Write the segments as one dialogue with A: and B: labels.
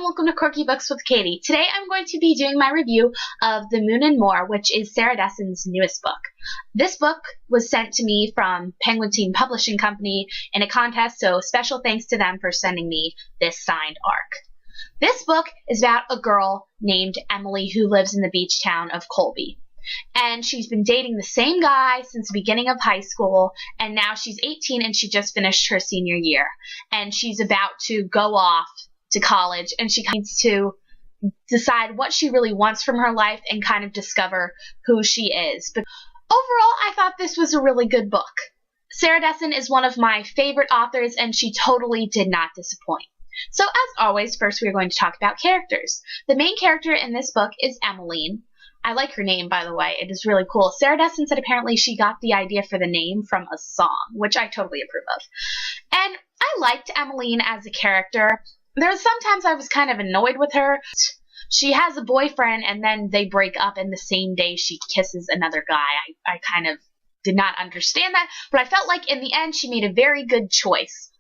A: and welcome to Quirky Books with Katie. Today I'm going to be doing my review of The Moon and More, which is Sarah Dessen's newest book. This book was sent to me from Penguin Teen Publishing Company in a contest, so special thanks to them for sending me this signed arc. This book is about a girl named Emily who lives in the beach town of Colby. And she's been dating the same guy since the beginning of high school, and now she's 18 and she just finished her senior year. And she's about to go off to college, and she needs to decide what she really wants from her life and kind of discover who she is. But overall, I thought this was a really good book. Sarah Dessen is one of my favorite authors, and she totally did not disappoint. So as always, first we are going to talk about characters. The main character in this book is Emmeline. I like her name, by the way. It is really cool. Sarah Dessen said apparently she got the idea for the name from a song, which I totally approve of. And I liked Emmeline as a character. There's sometimes I was kind of annoyed with her. She has a boyfriend, and then they break up, and the same day she kisses another guy. I kind of did not understand that, but I felt like in the end she made a very good choice.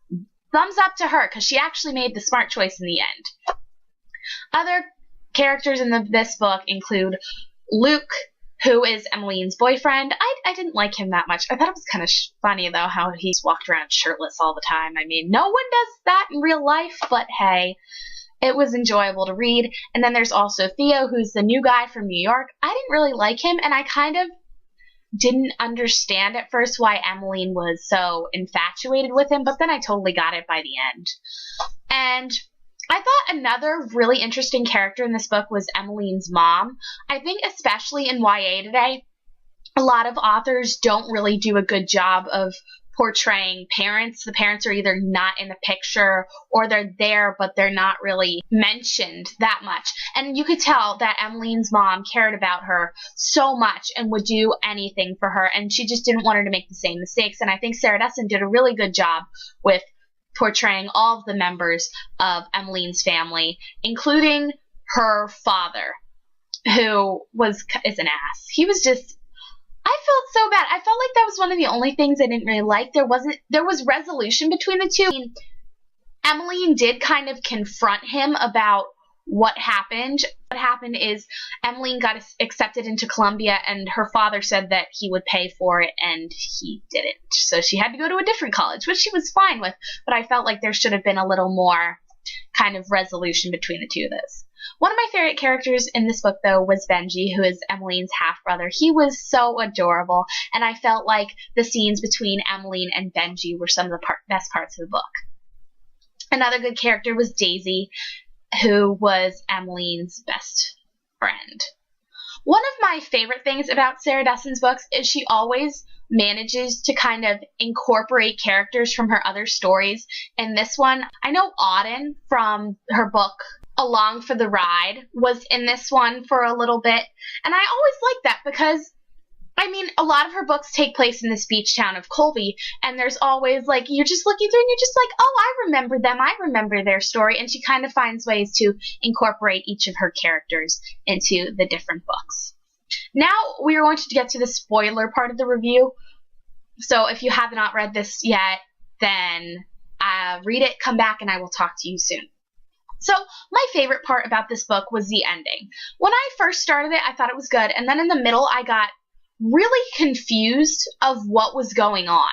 A: Thumbs up to her, because she actually made the smart choice in the end. Other characters in this book include Luke, who is Emmeline's boyfriend. I didn't like him that much. I thought it was kind of funny, though, how he walked around shirtless all the time. I mean, no one does that in real life, but hey, it was enjoyable to read. And then there's also Theo, who's the new guy from New York. I didn't really like him, and I kind of didn't understand at first why Emmeline was so infatuated with him, but then I totally got it by the end. And I thought another really interesting character in this book was Emmeline's mom. I think especially in YA today, a lot of authors don't really do a good job of portraying parents. The parents are either not in the picture or they're there, but they're not really mentioned that much. And you could tell that Emmeline's mom cared about her so much and would do anything for her, and she just didn't want her to make the same mistakes. And I think Sarah Dessen did a really good job with portraying all of the members of Emmeline's family, including her father, who is an ass. He was just, I felt so bad. I felt like that was one of the only things I didn't really like. There was resolution between the two. I mean, Emmeline did kind of confront him about what happened. What happened is Emmeline got accepted into Columbia, and her father said that he would pay for it, and he didn't. So she had to go to a different college, which she was fine with, but I felt like there should have been a little more kind of resolution between the two of those. One of my favorite characters in this book, though, was Benji, who is Emmeline's half-brother. He was so adorable, and I felt like the scenes between Emmeline and Benji were some of the best parts of the book. Another good character was Daisy, who was Emmeline's best friend. One of my favorite things about Sarah Dessen's books is she always manages to kind of incorporate characters from her other stories. In this one, I know Auden from her book Along for the Ride was in this one for a little bit, and I always like that because I mean, a lot of her books take place in this beach town of Colby, and there's always, like, you're just looking through and you're just like, oh, I remember them, I remember their story, and she kind of finds ways to incorporate each of her characters into the different books. Now we are going to get to the spoiler part of the review, so if you have not read this yet, then read it, come back, and I will talk to you soon. So, my favorite part about this book was the ending. When I first started it, I thought it was good, and then in the middle, I got really confused of what was going on.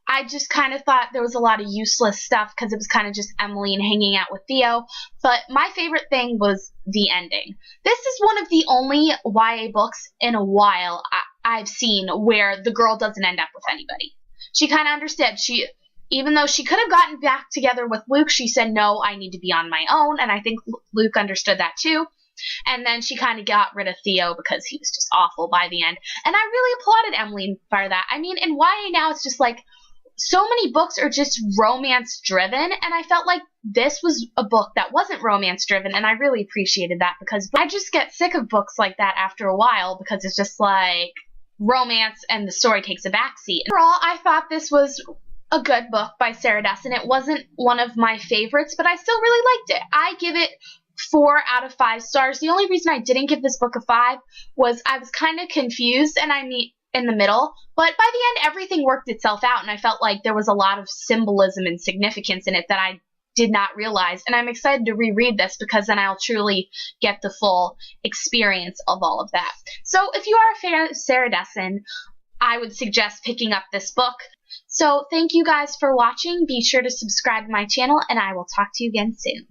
A: I just kind of thought there was a lot of useless stuff because it was kind of just Emmeline hanging out with Theo, but my favorite thing was the ending. This is one of the only YA books in a while I've seen where the girl doesn't end up with anybody. She kind of understood. Even though she could have gotten back together with Luke, she said, no, I need to be on my own, and I think Luke understood that too. And then she kind of got rid of Theo because he was just awful by the end. And I really applauded Emmeline for that. I mean, in YA now, it's just like so many books are just romance-driven, and I felt like this was a book that wasn't romance-driven, and I really appreciated that because I just get sick of books like that after a while because it's just like romance and the story takes a backseat. Overall, I thought this was a good book by Sarah Dessen. It wasn't one of my favorites, but I still really liked it. I give it 4 out of 5 stars. The only reason I didn't give this book a 5 was I was kind of confused and in the middle, but by the end everything worked itself out, and I felt like there was a lot of symbolism and significance in it that I did not realize. And I'm excited to reread this because then I'll truly get the full experience of all of that. So if you are a fan of Sarah Dessen, I would suggest picking up this book. So thank you guys for watching. Be sure to subscribe to my channel, and I will talk to you again soon.